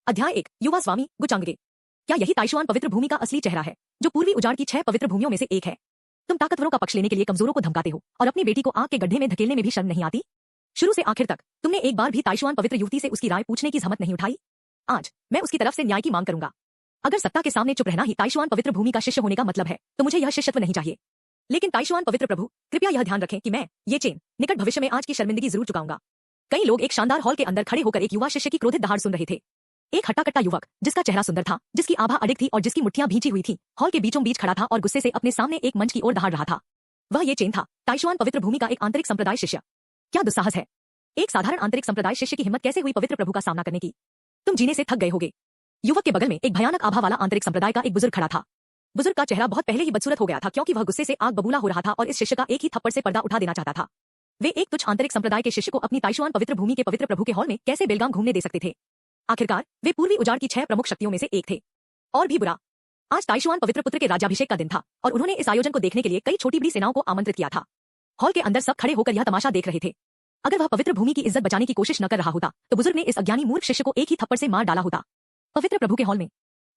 अध्याय 1 युवा स्वामी गुचांगगे। क्या यही ताइशुआन पवित्र भूमि का असली चेहरा है, जो पूर्वी उजाड़ की 6 पवित्र भूमियों में से एक है? तुम ताकतवरों का पक्ष लेने के लिए कमजोरों को धमकाते हो और अपनी बेटी को आग के गड्ढे में धकेलने में भी शर्म नहीं आती। शुरू से आखिर तक तुमने एक बार भी ताइशुआन पवित्र युवती से उसकी राय पूछने की जहमत नहीं उठाई। आज मैं उसकी तरफ से न्याय की मांग करूंगा। अगर सत्ता के सामने चुप रहना ही ताइशुआन पवित्र भूमि का शिष्य होने का मतलब है, तो मुझे यह शिष्यत्व नहीं चाहिए। लेकिन ताइशुआन पवित्र प्रभु, कृपया यह ध्यान रखें कि मैं ये चेन निकट भविष्य में आज की शर्मिंदगी जरूर चुकाऊंगा। कई लोग एक शानदार हॉल के अंदर खड़े होकर एक युवा शिष्य की क्रोधित दहाड़ सुन रहे थे। एक हट्टा-कट्टा युवक, जिसका चेहरा सुंदर था, जिसकी आभा अडिग थी और जिसकी मुट्ठियां भींची हुई थी, हॉल के बीचों बीच खड़ा था और गुस्से से अपने सामने एक मंच की ओर दहाड़ रहा था। वह ये चेन था, ताइशुआन पवित्र भूमि का एक आंतरिक संप्रदाय शिष्य। क्या दुस्साहस है! एक साधारण आंतरिक संप्रदाय शिष्य की हिम्मत कैसे हुई पवित्र प्रभु का सामना करने की? तुम जीने से थक गए होगे। युवक के बगल में एक भयानक आभा वाला आंतरिक संप्रदाय का एक बुजुर्ग खड़ा था। बुजुर्ग का चेहरा बहुत पहले ही बदसूरत हो गया था, क्योंकि वह गुस्से से आग बबूला हो रहा था और इस शिष्य का एक ही थप्पड़ से पर्दा उठा देना चाहता था। वे एक तुच्छ आंतरिक संप्रदाय के शिष्य को अपनी ताइशुआन पवित्र भूमि के पवित्र प्रभु के हॉल में कैसे बेलगाम घूमने दे सकते थे? आखिरकार वे पूर्वी उजाड़ की 6 प्रमुख शक्तियों में से एक थे। और भी बुरा, आज ताइशुआन पवित्र पुत्र के राज्याभिषेक का दिन था और उन्होंने इस आयोजन को देखने के लिए कई छोटी बड़ी सेनाओं को आमंत्रित किया था। हॉल के अंदर सब खड़े होकर यह तमाशा देख रहे थे। अगर वह पवित्र भूमि की इज्जत बचाने की कोशिश न कर रहा होता, तो बुजुर्ग ने इस अज्ञानी मूर्ख शिष्य को एक ही थप्पड़ से मार डाला होता। पवित्र प्रभु के हॉल में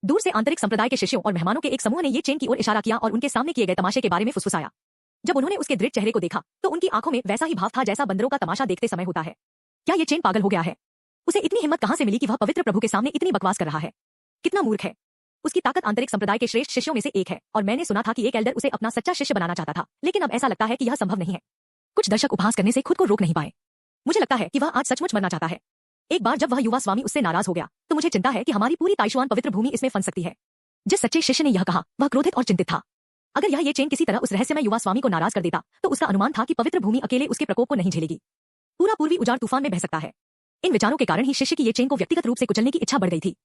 दूर से आंतरिक संप्रदाय के शिष्यों और मेहमानों के एक समूह ने ये चेन की ओर इशारा किया और उनके सामने किए गए तमाशे के बारे में फुसफुसाया। जब उन्होंने उसके दृढ़ चेहरे को देखा, तो उनकी आंखों में वैसा ही भाव था जैसा बंदरों का तमाशा देखते समय होता है। क्या ये चेन पागल हो गया है? उसे इतनी हिम्मत कहां से मिली कि वह पवित्र प्रभु के सामने इतनी बकवास कर रहा है? कितना मूर्ख है! उसकी ताकत आंतरिक संप्रदाय के श्रेष्ठ शिष्यों में से एक है और मैंने सुना था कि एक एल्डर उसे अपना सच्चा शिष्य बनाना चाहता था, लेकिन अब ऐसा लगता है कि यह संभव नहीं है। कुछ दर्शक उपहास करने से खुद को रोक नहीं पाए। मुझे लगता है कि वह आज सचमुच मरना चाहता है। एक बार जब वह युवा स्वामी उससे नाराज हो गया, तो मुझे चिंता है कि हमारी पूरी ताइशुआन पवित्र भूमि इसमें फंस सकती है। जिस सच्चे शिष्य ने यह कहा, वह क्रोधित और चिंतित था। अगर यह चेन किसी तरह उस रहस्यमय युवा स्वामी को नाराज कर देता, तो उसका अनुमान था कि पवित्र भूमि अकेले उसके प्रकोप को नहीं झेलेगी। पूरा पूर्वी उजाड़ तूफान में बह सकता है। इन विचारों के कारण ही शिष्य की ये चेन को व्यक्तिगत रूप से कुचलने की इच्छा बढ़ गई थी।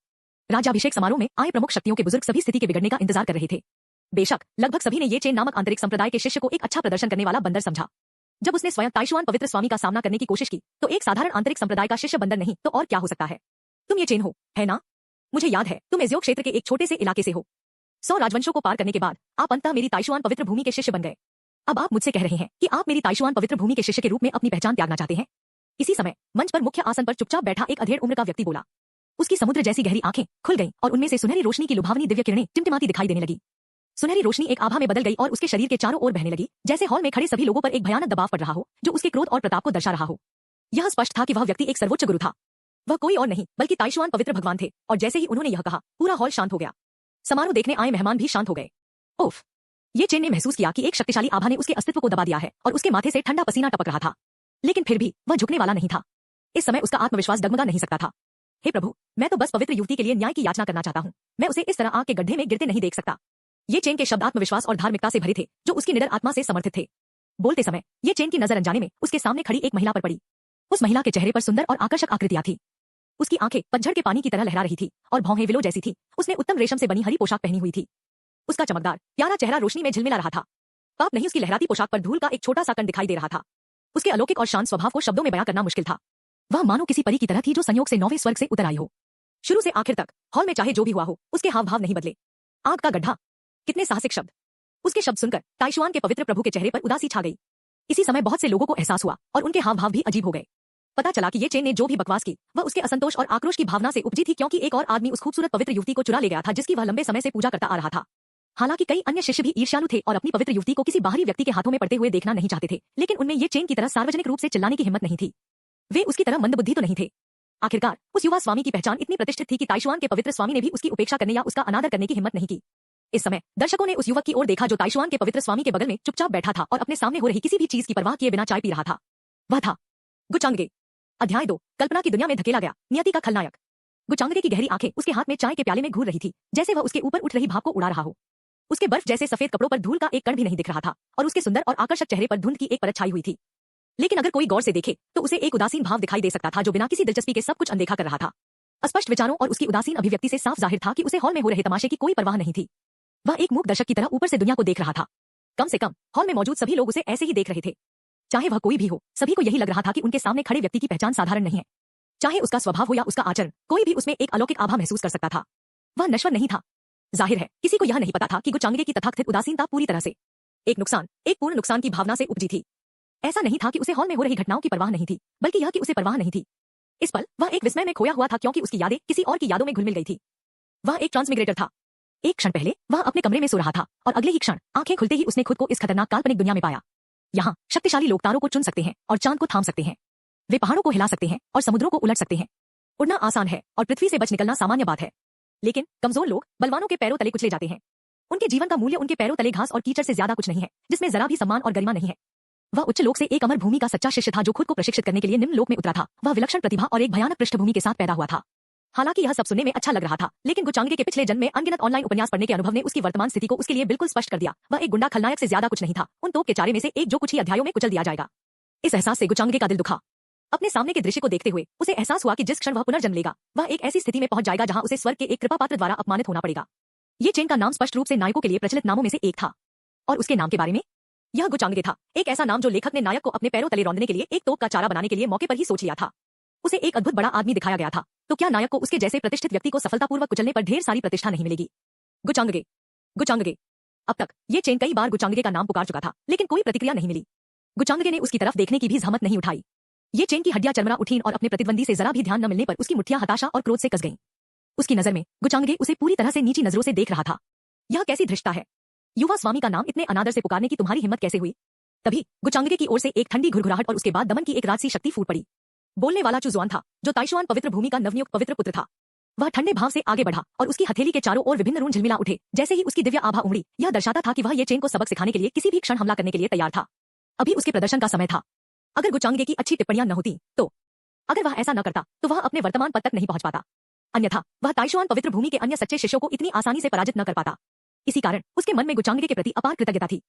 राज्याभिषेक समारोह में आए प्रमुख शक्तियों के बुजुर्ग सभी स्थिति के बिगड़ने का इंतजार कर रहे थे। बेशक लगभग सभी ने ये चेन नामक आंतरिक संप्रदाय के शिष्य को एक अच्छा प्रदर्शन करने वाला बंदर समझा। जब उसने स्वयं ताइशुआन पवित्र स्वामी का सामना करने की कोशिश की, तो एक साधारण आंतरिक संप्रदाय का शिष्य बंदर नहीं तो और क्या हो सकता है? तुम ये चेन हो, है ना? मुझे याद है, तुम एजियो क्षेत्र के एक छोटे से इलाके से हो। 100 राजवंशों को पार करने के बाद आप अंततः मेरी ताइशुआन पवित्र भूमि के शिष्य बन गए। अब आप मुझसे कह रहे हैं कि आप मेरी ताइशुआन पवित्र भूमि के शिष्य के रूप में अपनी पहचान त्यागना चाहते हैं। इसी समय मंच पर मुख्य आसन पर चुपचाप बैठा एक अधेड़ उम्र का व्यक्ति बोला। उसकी समुद्र जैसी गहरी आंखें खुल गईं और उनमें से सुनहरी रोशनी की लुभावनी दिव्य किरणें टिमटिमाती दिखाई देने लगी। सुनहरी रोशनी एक आभा में बदल गई और उसके शरीर के चारों ओर बहने लगी, जैसे हॉल में खड़े सभी लोगों पर एक भयानक दबाव पड़ रहा हो, जो उसके क्रोध और प्रताप को दर्शा रहा हो। यह स्पष्ट था कि वह व्यक्ति एक सर्वोच्च गुरु था। वह कोई और नहीं बल्कि ताइशुआन पवित्र भगवान थे, और जैसे ही उन्होंने यह कहा, पूरा हॉल शांत हो गया। समारोह देखने आए मेहमान भी शांत हो गए। ओफ! ये चेन ने महसूस किया कि एक शक्तिशाली आभा ने उसके अस्तित्व को दबा दिया है और उसके माथे से ठंडा पसीना टपक रहा था। लेकिन फिर भी वह झुकने वाला नहीं था। इस समय उसका आत्मविश्वास डगमगा नहीं सकता था। हे प्रभु, मैं तो बस पवित्र युवती के लिए न्याय की याचना करना चाहता हूँ। मैं उसे इस तरह आग के गड्ढे में गिरते नहीं देख सकता। ये चेन के शब्द आत्मविश्वास और धार्मिकता से भरे थे, जो उसकी निडर आत्मा से समर्थित थे। बोलते समय ये चेन की नजर अनजाने में उसके सामने खड़ी एक महिला पर पड़ी। उस महिला के चेहरे पर सुंदर और आकर्षक आकृतियां थी। उसकी आंखें पतझड़ के पानी की तरह लहरा रही थी और भौहें विलो जैसी थी। उसने उत्तम रेशम से बनी हरी पोशाक पहनी हुई थी। उसका चमकदार प्यारा चेहरा रोशनी में झिलमिला रहा था। पाप नहीं, उसकी लहराती पोशाक पर धूल का एक छोटा सा कण दिखाई दे रहा था। उसके अलौकिक और शांत स्वभाव को शब्दों में बयां करना मुश्किल था। वह मानो किसी परी की तरह थी जो संयोग से 9वें स्वर्ग से उतर आई हो। शुरू से आखिर तक हॉल में चाहे जो भी हुआ हो, उसके हाव भाव नहीं बदले। आग का गड्ढा, कितने साहसिक शब्द! उसके शब्द सुनकर ताइशुआन के पवित्र प्रभु के चेहरे पर उदासी छा गई। इसी समय बहुत से लोगों को एहसास हुआ और उनके हाव भाव भी अजीब हो गए। पता चला कि ये चेन ने जो भी बकवास की, वह उसके असंतोष और आक्रोश की भावना से उपजी थी, क्योंकि एक और आदमी उस खूबसूरत पवित्र युवती को चुरा ले गया था, जिसकी वह लंबे समय से पूजा करता आ रहा था। हालांकि कई अन्य शिष्य भी ईर्ष्यालु थे और अपनी पवित्र युवती को किसी बाहरी व्यक्ति के हाथों में पड़ते हुए देखना नहीं चाहते थे, लेकिन उनमें ये चेन की तरह सार्वजनिक रूप से चिल्लाने की हिम्मत नहीं थी। वे उसकी तरह मंदबुद्धि तो नहीं थे। आखिरकार उस युवा स्वामी की पहचान इतनी प्रतिष्ठित थी कि ताइशुआन के पवित्र स्वामी ने भी उसकी उपेक्षा करने या उसका अनादर करने की हिम्मत नहीं की। इस समय दर्शकों ने उस युवक की ओर देखा जो ताइशुआन के पवित्र स्वामी के बगल में चुपचाप बैठा था और अपने सामने हो रही किसी भी चीज की परवाह किए बिना चाय पी रहा था। वह था गुचांगगे। अध्याय 2 कल्पना की दुनिया में धकेला गया नियति का खलनायक। गुचांगगे की गहरी आंखें उसके हाथ में चाय के प्याले में घूर रही थी, जैसे वह उसके ऊपर उठ रही भाप को उड़ा रहा हो। उसके बर्फ जैसे सफेद कपड़ों पर धूल का एक कण भी नहीं दिख रहा था और उसके सुंदर और आकर्षक चेहरे पर धुंध की एक परत छाई हुई थी। लेकिन अगर कोई गौर से देखे तो उसे एक उदासीन भाव दिखाई दे सकता था, जो बिना किसी दिलचस्पी के सब कुछ अनदेखा कर रहा था। अस्पष्ट विचारों और उसकी उदासीन अभिव्यक्ति से साफ जाहिर था कि उसे हॉल में हो रहे तमाशे की कोई परवाह नहीं थी। वह एक मूक दर्शक की तरह ऊपर से दुनिया को देख रहा था। कम से कम हॉल में मौजूद सभी लोग उसे ऐसे ही देख रहे थे। चाहे वह कोई भी हो, सभी को यही लग रहा था कि उनके सामने खड़े व्यक्ति की पहचान साधारण नहीं है। चाहे उसका स्वभाव हो या उसका आचरण, कोई भी उसमें एक अलौकिक आभा महसूस कर सकता था। वह नश्वर नहीं था। जाहिर है किसी को यह नहीं पता था कि गुचांगगे की तथाकथित उदासीनता पूरी तरह से एक पूर्ण नुकसान की भावना से उपजी थी। ऐसा नहीं था कि उसे हॉल में हो रही घटनाओं की परवाह नहीं थी, बल्कि यह कि उसे परवाह नहीं थी। इस पल वह एक विस्मय में खोया हुआ था क्योंकि उसकी यादें किसी और की यादों में घुल-मिल गई थी। वह एक ट्रांसमिग्रेटर था। एक क्षण पहले वह अपने कमरे में सो रहा था और अगले ही क्षण आंखें खुलते ही उसने खुद को इस खतरनाक काल्पनिक दुनिया में पाया। यहाँ शक्तिशाली लोग तारों को चुन सकते हैं और चांद को थाम सकते हैं। वे पहाड़ों को हिला सकते हैं और समुद्रों को उलट सकते हैं। उड़ना आसान है और पृथ्वी से बच निकलना सामान्य बात है। लेकिन कमजोर लोग बलवानों के पैरों तले कुचले जाते हैं। उनके जीवन का मूल्य उनके पैरों तले घास और कीचड़ से ज्यादा कुछ नहीं है, जिसमें जरा भी सम्मान और गरिमा नहीं है। वह उच्च लोक से एक अमर भूमि का सच्चा शिष्य था जो खुद को प्रशिक्षित करने के लिए निम्न लोक में उतरा था। वह विलक्षण प्रतिभा और एक भयानक पृष्ठभूमि के साथ पैदा हुआ था। हालांकि यह सब सुनने में अच्छा लग रहा था, लेकिन गुचांगे के पिछले जन्म में अनगिनत ऑनलाइन उपन्यास पढ़ने के अनुभव ने उसकी वर्तमान स्थिति को उसके लिए बिल्कुल स्पष्ट कर दिया। वह एक गुंडा खलनायक से ज्यादा कुछ नहीं था, उन तोप के चारे में से एक जो कुछ ही अध्यायों में कुचल दिया जाएगा। इस एहसास से गुचांगे का दिल दुखा। अपने सामने के दृश्य को देखते हुए उसे एहसास हुआ कि जिस क्षण वह पुनर्जन्म लेगा, वह एक ऐसी स्थिति में पहुंच जाएगा जहां उसे स्वर्ग के एक कृपा पात्र द्वारा अपमानित होना पड़ेगा। ये चेन का नाम स्पष्ट रूप से नायकों के लिए प्रचलित नामों में से एक था। और उसके नाम के बारे में, यह गुचांगे था, एक ऐसा नाम जो लेखक ने नायक को अपने पैरों तले रौंदने के लिए एक तोप का चारा बनाने के लिए मौके पर ही सोच लिया था। उसे एक अद्भुत बड़ा आदमी दिखाया गया था, तो क्या नायक को उसके जैसे प्रतिष्ठित व्यक्ति को सफलतापूर्वक कुचलने पर ढेर सारी प्रतिष्ठा नहीं मिलेगी? गुचांगे, गुचांगे। अब तक ये चेन कई बार गुचांगे का नाम पुकार चुका था, लेकिन कोई प्रतिक्रिया नहीं मिली। गुचांगे ने उसकी तरफ देखने की भी जहमत नहीं उठाई। ये चेन की हड्डियां चरमरा उठीं और अपने प्रतिद्वंदी से जरा भी ध्यान न मिलने पर उसकी मुट्ठियां हताशा और क्रोध से कस गईं। उसकी नजर में गुचांगे उसे पूरी तरह से नीची नजरों से देख रहा था। यह कैसी धृष्टता है? युवा स्वामी का नाम इतने अनादर से पुकारने की तुम्हारी हिम्मत कैसे हुई? तभी गुचांगे की ओर से एक ठंडी घुरघुराहट और उसके बाद दमन की एक राजसी शक्ति फूट पड़ी। बोलने वाला चुजुआन था, जो ताइशुआन पवित्र भूमि का नवनियुक्त पवित्र पुत्र था। वह ठंडे भाव से आगे बढ़ा और उसकी हथेली के चारों ओर विभिन्न रून झिलमिला उठे। जैसे ही उसकी दिव्य आभा उमड़ी, यह दर्शाता था कि वह ये चेन को सबक सिखाने के लिए किसी भी क्षण हमला करने के लिए तैयार था। अभी उसके प्रदर्शन का समय था। अगर गुचांगे की अच्छी टिप्पणियां न होती तो, अगर वह ऐसा न करता तो वह अपने वर्तमान पद तक नहीं पहुंच पाता। अन्यथा वह ताइशुआन पवित्र भूमि के अन्य सच्चे शिष्यों को इतनी आसानी से पराजित न कर पाता। इसी कारण उसके मन में गुचांगे के प्रति अपार कृतज्ञता थी।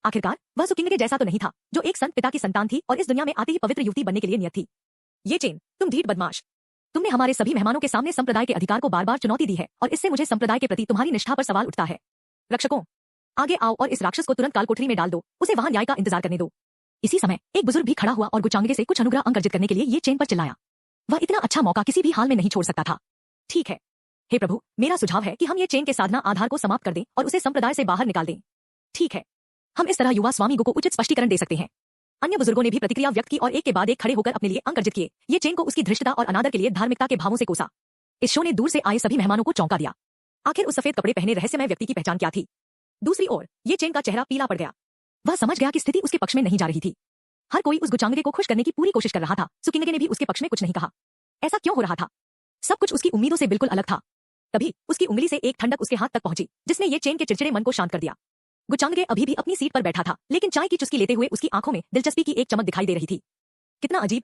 आखिरकार वह सुकिंगे जैसा तो नहीं था, जो एक संत पिता की संतान थी और इस दुनिया में आते ही पवित्र युवती बनने के लिए नियत थी। ये चेन, तुम ढीठ बदमाश, तुमने हमारे सभी मेहमानों के सामने संप्रदाय के अधिकार को बार बार चुनौती दी है और इससे मुझे संप्रदाय के प्रति तुम्हारी निष्ठा पर सवाल उठता है। रक्षकों, आगे आओ और इस राक्षस को तुरंत काल कोठरी में डाल दो, उसे वहां न्याय का इंतजार करने दो। इसी समय एक बुजुर्ग भी खड़ा हुआ और गुचांगे से कुछ अनुग्रह अंक अर्जित करने के लिए ये चेन पर चिल्लाया। वह इतना अच्छा मौका किसी भी हाल में नहीं छोड़ सकता था। ठीक है, हे प्रभु, मेरा सुझाव है कि हम ये चेन के साधना आधार को समाप्त कर दें और उसे संप्रदाय से बाहर निकाल दें। ठीक है, हम इस तरह युवा स्वामी को उचित स्पष्टीकरण दे सकते हैं। अन्य बुजुर्गों ने भी प्रतिक्रिया व्यक्त की और एक के बाद एक खड़े होकर अपने लिए अंक अर्जित किए। ये चेन को उसकी धृष्टता और अनादर के लिए धार्मिकता के भावों से कोसा। इस शो ने दूर से आए सभी मेहमानों को चौंका दिया। आखिर उस सफेद कपड़े पहने रहस्यमय व्यक्ति की पहचान क्या थी? दूसरी ओर ये चेन का चेहरा पीला पड़ गया। वह समझ गया कि स्थिति उसके पक्ष में नहीं जा रही थी। हर कोई उस गुचांगे को खुश करने की पूरी कोशिश कर रहा था। सुकिंगे ने भी उसके पक्ष में कुछ नहीं कहा। ऐसा क्यों हो रहा था? सब कुछ उसकी उम्मीदों से बिल्कुल अलग था। तभी उसकी उंगली से एक ठंडक उसके हाथ तक पहुंची, जिसने ये चेन के चिड़चिड़े मन को शांत कर दिया। गुचांगे अभी भी अपनी सीट पर बैठा था, लेकिन चाय की चुस्की लेते हुए उसकी आंखों में दिलचस्पी की एक चमक दिखाई दे रही थी। कितना अजीब,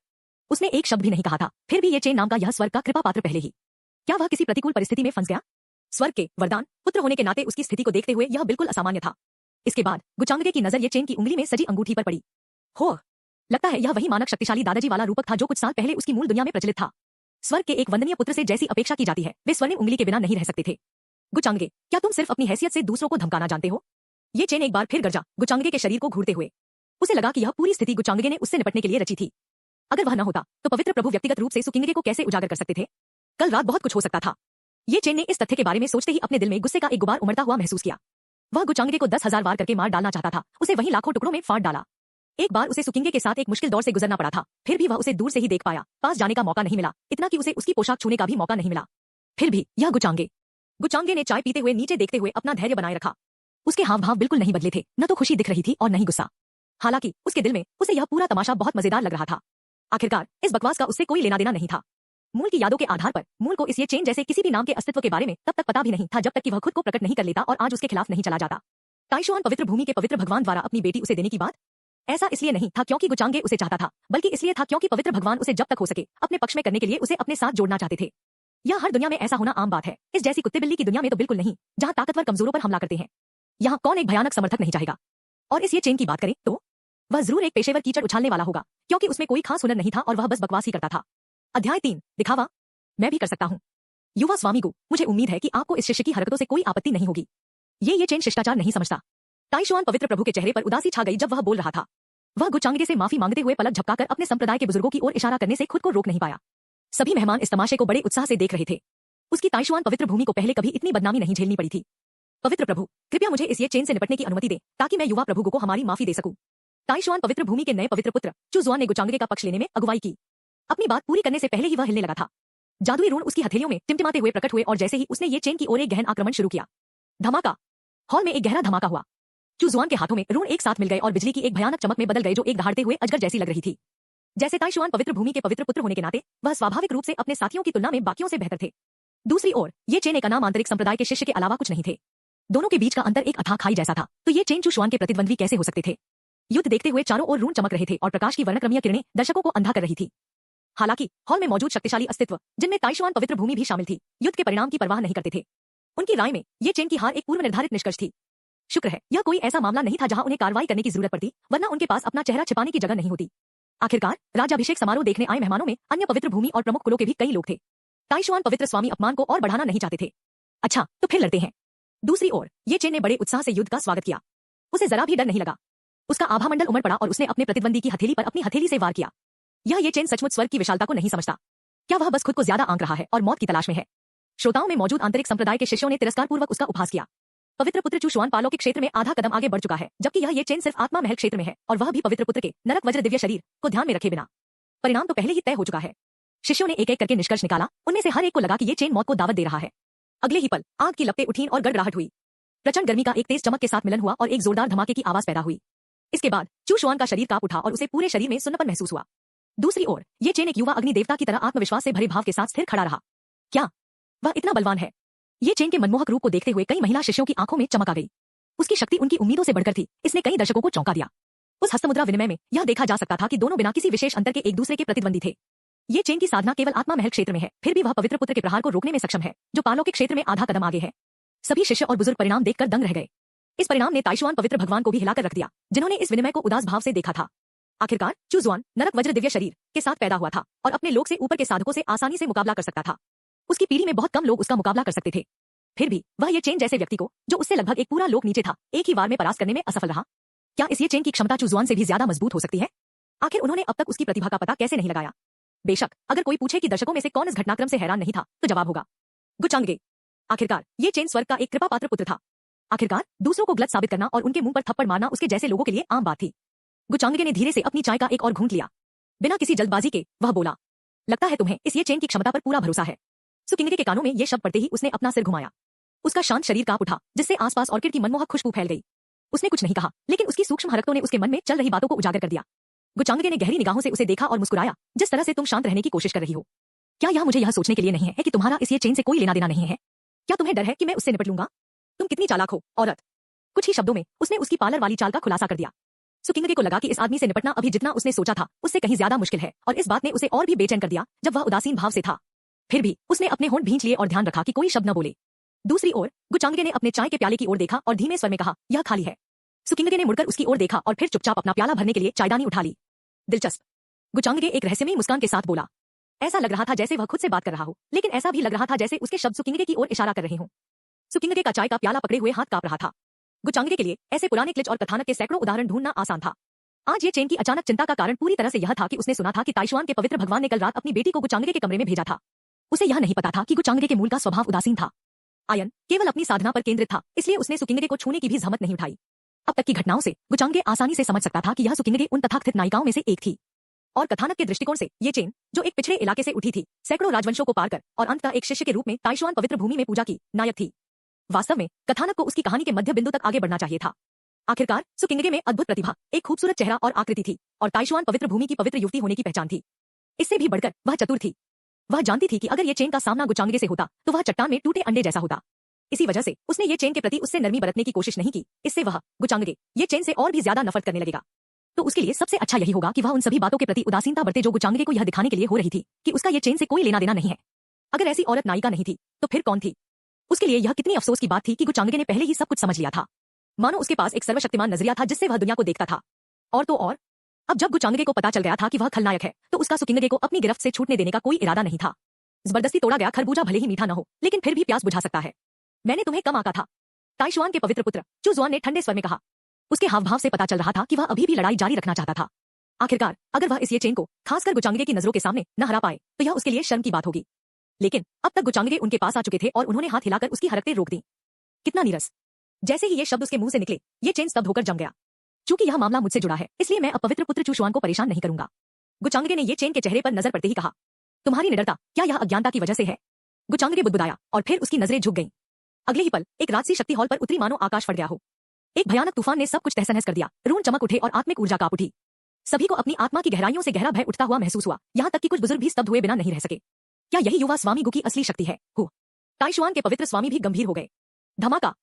उसने एक शब्द भी नहीं कहा था, फिर भी ये चेन नाम का यह स्वर्ग का कृपा पात्र पहले ही। क्या वह किसी प्रतिकूल परिस्थिति में फंस गया? स्वर्ग के वरदान पुत्र होने के नाते उसकी स्थिति को देखते हुए यह बिल्कुल असामान्य था। इसके बाद गुचांगे की नजर ये चेन की उंगली में सजी अंगूठी पर पड़ी। हो, लगता है यह वही मानक शक्तिशाली दादाजी वाला रूपक था जो कुछ साल पहले उसकी मूल दुनिया में प्रचलित था। स्वर्ग के एक वंदनीय पुत्र से जैसी अपेक्षा की जाती है, वे स्वर्णिम उंगली के बिना नहीं रह सकते थे। गुचांगे, क्या तुम सिर्फ अपनी हैसियत से दूसरों को धमकाना जानते हो? ये चेन एक बार फिर गरजा, गुचांगे के शरीर को घूरते हुए। उसे लगा कि यह पूरी स्थिति गुचांगे ने उससे निपटने के लिए रची थी। अगर वह न होता तो पवित्र प्रभु व्यक्तिगत रूप से सुकिंगे को कैसे उजागर कर सकते थे? कल रात बहुत कुछ हो सकता था। ये चेन ने इस तथ्य के बारे में सोचते ही अपने दिल में गुस्से का एक गुबार उमड़ता हुआ महसूस किया। वह गुचांगे को 10,000 वार करके मार डालना चाहता था, उसे वहीं लाखों टुकड़ों में फाड़ डाला। एक बार उसे सुकिंगे के साथ एक मुश्किल दौर से गुजरना पड़ा था, फिर भी वह उसे दूर से ही देख पाया। पास जाने का मौका नहीं मिला, इतना कि उसे उसकी पोशाक छूने का भी मौका नहीं मिला। फिर भी यह गुचांगे ने चाय पीते हुए नीचे देखते हुए अपना धैर्य बनाए रखा। उसके हाव भाव बिल्कुल नहीं बदले थे, न तो खुशी दिख रही थी और न ही गुस्सा। हालांकि उसके दिल में उसे यह पूरा तमाशा बहुत मजेदार लग रहा था। आखिरकार इस बकवास का उससे कोई लेना देना नहीं था। मूल की यादों के आधार पर मूल को इस ये चेन जैसे किसी भी नाम के अस्तित्व के बारे में तब तक पता भी नहीं था जब तक कि वह खुद को प्रकट नहीं कर लेता और आज उसके खिलाफ नहीं चला जाता। ताइशुआन पवित्र भूमि के पवित्र भगवान द्वारा अपनी बेटी उसे देने की बात, ऐसा इसलिए नहीं था क्योंकि गुचांगे उसे चाहता था, बल्कि इसलिए था क्योंकि पवित्र भगवान उसे जब तक हो सके अपने पक्ष में करने के लिए उसे अपने साथ जोड़ना चाहते थे। यह हर दुनिया में ऐसा होना आम बात है, इस जैसी कुत्ते बिल्ली की दुनिया में तो बिल्कुल नहीं, जहां ताकतवर कमजोरों पर हमला करते हैं। यहाँ कौन एक भयानक समर्थक नहीं चाहेगा? और इस ये चेन की बात करें तो वह जरूर एक पेशेवर कीचड़ उछालने वाला होगा, क्योंकि उसमें कोई खास हुनर नहीं था और वह बस बकवास ही करता था। अध्याय 3, दिखावा। मैं भी कर सकता हूँ। युवा स्वामी को, मुझे उम्मीद है कि आपको इस शिष्य की हरकतों से कोई आपत्ति नहीं होगी। ये चेन शिष्टाचार नहीं समझता। ताइशुआन पवित्र प्रभु के चेहरे पर उदासी छा गई जब वह बोल रहा था। वह गुचांगे से माफी मांगते हुए पलक झपकाकर अपने संप्रदाय के बुजुर्गों की ओर इशारा करने से खुद को रोक नहीं पाया। सभी मेहमान इस तमाशे को बड़े उत्साह से देख रहे थे। उसकी ताइशुआन पवित्र भूमि को पहले कभी इतनी बदनामी नहीं झेलनी पड़ी थी। पवित्र प्रभु, कृपया मुझे इस ये चेन से निपटने की अनुमति दे, ताकि मैं युवा प्रभु को हमारी माफी दे सकूं। ताइशुआन पवित्र भूमि के नए पवित्र पुत्र चुजुआन ने गुचांगे का पक्ष लेने में अगुवाई की। अपनी बात पूरी करने से पहले ही वह हिलने लगा था। जादुई रून उसकी हथेलियों में टिमटिमाते हुए प्रकट हुए और जैसे ही उसने ये चेन की ओर एक गहन आक्रमण शुरू किया, धमाका। हॉल में एक गहरा धमाका हुआ। चूजुआन के हाथों में रून एक साथ मिल गए और बिजली की एक भयानक चमक में बदल गए जो एक दहाड़ते हुए अजगर जैसी लग रही थी। जैसे ताइशुआन पवित्र भूमि के पवित्र पुत्र होने के नाते वह स्वाभाविक रूप से अपने साथियों की तुलना में बाकियों से बेहतर थे। दूसरी ओर ये चेन एक अनाम आंतरिक संप्रदाय के शिष्य के अलावा कुछ नहीं थे। दोनों के बीच का अंतर एक अथाह खाई जैसा था। तो ये चेन चूशुआन के प्रतिद्वंद्वी कैसे हो सकते थे? युद्ध देखते हुए चारों ओर रून चमक रहे थे और प्रकाश की वर्णक्रमीय किरणें दर्शकों को अंधा कर रही थी। हालांकि हॉल में मौजूद शक्तिशाली अस्तित्व, जिनमें ताइशुआन पवित्र भूमि भी शामिल थी, युद्ध के परिणाम की परवाह नहीं करते थे। उनकी राय में ये चेन की हार एक पूर्व निर्धारित निष्कर्ष थी। शुक्र है यह कोई ऐसा मामला नहीं था जहां उन्हें कार्रवाई करने की जरूरत पड़ती, वरना उनके पास अपना चेहरा छिपाने की जगह नहीं होती। आखिरकार राज्याभिषेक समारोह देखने आए मेहमानों में अन्य पवित्र भूमि और प्रमुख कुलों के भी कई लोग थे। ताइशुआन पवित्र स्वामी अपमान को और बढ़ाना नहीं चाहते थे। अच्छा तो फिर लड़ते हैं। दूसरी ओर ये चेन ने बड़े उत्साह से युद्ध का स्वागत किया। उसे जरा भी डर नहीं लगा। उसका आभामंडल उमड़ पड़ा और उसने अपने प्रतिद्वंदी की हथेली पर अपनी हथेली से वार किया। ये चेन सचमुच स्वर्ग की विशालता को नहीं समझता। क्या वह बस खुद को ज्यादा आंक रहा है और मौत की तलाश में है? श्रोताओं में मौजूद आंतरिक संप्रदाय के शिष्यों ने तिरस्कारपूर्वक उसका उपहास किया। पवित्र पुत्र चूशुआन पालो के क्षेत्र में आधा कदम आगे बढ़ चुका है, जबकि ये चेन सिर्फ आत्मा महल क्षेत्र में है और वह भी पवित्र पुत्र के नरक वज्र दिव्य शरीर को ध्यान में रखे बिना। परिणाम तो पहले ही तय हो चुका है। शिष्यों ने एक एक करके निष्कर्ष निकाला। उनमें से हर एक को लगा कि ये चेन मौत को दावत दे रहा है। अगले ही पल आग की लपटें उठीं और गड़गड़ाहट हुई। प्रचंड गर्मी का एक तेज चमक के साथ मिलन हुआ और एक जोरदार धमाके की आवाज पैदा हुई। इसके बाद चूशुआन का शरीर कांप उठा और उसे पूरे शरीर में सुन्नपन महसूस हुआ। दूसरी ओर ये चेन एक युवा अग्नि देवता की तरह आत्मविश्वास से भरे भाव के साथ स्थिर खड़ा रहा। क्या वह इतना बलवान है? ये चेन के मनमोहक रूप को देखते हुए कई महिला शिष्यों की आंखों में चमक आ गई। उसकी शक्ति उनकी उम्मीदों से बढ़कर थी। इसने कई दर्शकों को चौंका दिया। उस हस्तमुद्रा विनिमय में यह देखा जा सकता था कि दोनों बिना किसी विशेष अंतर के एक दूसरे के प्रतिद्वंदी थे। ये चेन की साधना केवल आत्मा महल क्षेत्र में है, फिर भी वह पवित्र पुत्र के प्रहार को रोकने में सक्षम है, जो पालौकिक क्षेत्र में आधा कदम आगे है। सभी शिष्य और बुजुर्ग परिणाम देखकर दंग रह गए। इस परिणाम ने ताइशुआन पवित्र भगवान को भी हिलाकर रख दिया, जिन्होंने इस विनिमय को उदास भाव से देखा था। आखिरकार चूजुआन नरक वज्र दिव्य शरीर के साथ पैदा हुआ था और अपने लोक से ऊपर के साधकों से आसानी से मुकाबला कर सकता था। उसकी पीढ़ी में बहुत कम लोग उसका मुकाबला कर सकते थे। फिर भी वह ये चेन जैसे व्यक्ति को, जो उससे लगभग एक पूरा लोक नीचे था, एक ही वार में परास्त करने में असफल रहा। क्या इस ये चेन की क्षमता चूजुआन से भी ज्यादा मजबूत हो सकती है? आखिर उन्होंने अब तक उसकी प्रतिभा का पता कैसे नहीं लगाया? बेशक अगर कोई पूछे कि दर्शकों में से कौन इस घटनाक्रम से हैरान नहीं था, तो जवाब होगा गुचांगगे। आखिरकार ये चेन स्वर्ग का एक कृपा पात्र पुत्र था। आखिरकार दूसरों को गलत साबित करना और उनके मुंह पर थप्पड़ मारना उसके जैसे लोगों के लिए आम बात थी। गुचांगगे ने धीरे से अपनी चाय का एक और घूंट लिया। बिना किसी जल्दबाजी के वह बोला, लगता है तुम्हें इस ये चेन की क्षमता पर पूरा भरोसा है। सुकिंगे के कानों में ये शब्द पड़ते ही उसने अपना सिर घुमाया। उसका शांत शरीर कांप उठा, जिससे आसपास ऑर्किड की मनमोहक खुशबू फैल गई। उसने कुछ नहीं कहा, लेकिन उसकी सूक्ष्म हरकतों ने उसके मन में चल रही बातों को उजागर कर दिया। गुचांगगे ने गहरी निगाहों से उसे देखा और मुस्कुराया। जिस तरह से तुम शांत रहने की कोशिश कर रही हो, क्या यह मुझे यह सोचने के लिए नहीं है कि तुम्हारा इस ये चेन से कोई लेना देना नहीं है? क्या तुम्हें डर है कि मैं उससे निपट लूंगा? तुम कितनी चालाक हो औरत। कुछ ही शब्दों में उसने उसकी पार्लर वाली चाल का खुलासा कर दिया। सुकिंगे को लगा कि इस आदमी से निपटना अभी जितना उसने सोचा था उससे कहीं ज्यादा मुश्किल है, और इस बात ने उसे और भी बेचैन कर दिया जब वह उदासीन भाव से था। फिर भी उसने अपने होंठ भींच लिए और ध्यान रखा कि कोई शब्द न बोले। दूसरी ओर गुचांगगे ने अपने चाय के प्याले की ओर देखा और धीमे स्वर में कहा, यह खाली है। सुकिंगे ने मुड़कर उसकी ओर देखा और फिर चुपचाप अपना प्याला भरने के लिए चायदानी उठा ली। दिलचस्प, गुचांगगे एक रहस्यमयी मुस्कान के साथ बोला। ऐसा लग रहा था जैसे वह खुद से बात कर रहा हो, लेकिन ऐसा भी लग रहा था जैसे उसके शब्द सुकिंगे की ओर इशारा कर रहे हों। सुकिंगे का चाय का प्याला पकड़े हुए हाथ कांप रहा था। गुचांगगे के लिए ऐसे पुराने क्लिच और कथानक के सैकड़ों उदाहरण ढूंढना आसान था। आज ये चेन की अचानक चिंता का कारण पूरी तरह से यह था कि उसने सुना था कि ताइशुआन के पवित्र भगवान ने कल रात अपनी बेटी को गुचांगगे के कमरे में भेजा था। उसे यह नहीं पता था कि गुचांगगे के मूल का स्वभाव उदासीन था। आयन केवल अपनी साधना पर केंद्रित था, इसलिए उसने सुकिंगे को छूने की भी जहमत नहीं उठाई। अब तक की घटनाओं से गुचांगगे आसानी से समझ सकता था कि यह सुकिंगे उन तथाकथित नायिकाओं में से एक थी। और कथानक के दृष्टिकोण से ये चेन, जो एक पिछड़े इलाके से उठी थी, सैकड़ों राजवंशों को पार कर और अंततः एक शिष्य के रूप में ताइशुआन पवित्र भूमि में पूजा की नायक थी। वास्तव में कथानक को उसकी कहानी के मध्य बिंदु तक आगे बढ़ना चाहिए था। आखिरकार सुकिंगे में अद्भुत प्रतिभा, एक खूबसूरत चेहरा और आकृति थी, और ताइशुआन पवित्र भूमि की पवित्र युवती होने की पहचान थी। इससे भी बढ़कर वह चतुर थी। वह जानती थी कि अगर ये चेन का सामना गुचांगगे से होता तो वह चट्टान में टूटे अंडे जैसा होता। इसी वजह से उसने ये चेन के प्रति उससे नरमी बरतने की कोशिश नहीं की। इससे वह गुचांगगे ये चेन से और भी ज्यादा नफरत करने लगेगा। तो उसके लिए सबसे अच्छा यही होगा कि वह उन सभी बातों के प्रति उदासीनता बरते जो गुचांगगे को यह दिखाने के लिए हो रही थी कि उसका ये चेन से कोई लेना देना नहीं है। अगर ऐसी औरत नायिका नहीं थी तो फिर कौन थी? उसके लिए यह कितनी अफसोस की बात थी कि गुचांगगे ने पहले ही सब कुछ समझ लिया था। मानो उसके पास एक सर्वशक्तिमान नजरिया था जिससे वह दुनिया को देखता था। और तो और अब जब गुचांगगे को पता चल गया था कि वह खलनायक है, तो उसका सुकिंगे को अपनी गिरफ्त से छूटने देने का कोई इरादा नहीं था। जबरदस्ती तोड़ा गया खरबूजा भले ही मीठा न हो, लेकिन फिर भी प्यास बुझा सकता है। मैंने तुम्हें कम आका था, ताइशुआन के पवित्र पुत्र चूजुआन ने ठंडे स्वर में कहा। उसके हावभाव से पता चल रहा था कि वह अभी भी लड़ाई जारी रखना चाहता था। आखिरकार अगर वह इस ये चेन को खासकर गुचांगगे की नजरों के सामने न हरा पाए तो यह उसके लिए शर्म की बात होगी। लेकिन अब तक गुचांगगे उनके पास आ चुके थे और उन्होंने हाथ हिलाकर उसकी हरकतें रोक दी। कितना नीरस। जैसे ही ये शब्द उसके मुंह से निकले, ये चेन स्तब्ध होकर जम गया। चूंकि यह मामला मुझसे जुड़ा है, इसलिए मैं अब पवित्र पुत्र चूशुआन को परेशान नहीं करूंगा। गुचांगगे ने ये चेन के चेहरे पर नजर पड़ते ही कहा, तुम्हारी निडरता क्या यह अज्ञानता की वजह से है? गुचांगगे बुदबुदाया और फिर उसकी नजरें झुक गईं। अगले ही पल एक राजसी शक्ति हॉल पर उतरी मानो आकाश फट गया हो। एक भयानक तूफान ने सब कुछ तहस-नहस कर दिया। रून चमक उठे और आत्मिक ऊर्जा कांप उठी। सभी को अपनी आत्मा की गहराइयों से गहरा भय उठता हुआ महसूस हुआ, यहाँ तक कि कुछ बुजुर्ग भी स्तब्ध हुए बिना नहीं रह सके। क्या यही युवा स्वामी गु की असली शक्ति है? ताइशुआन के पवित्र स्वामी भी गंभीर हो गए। धमाका!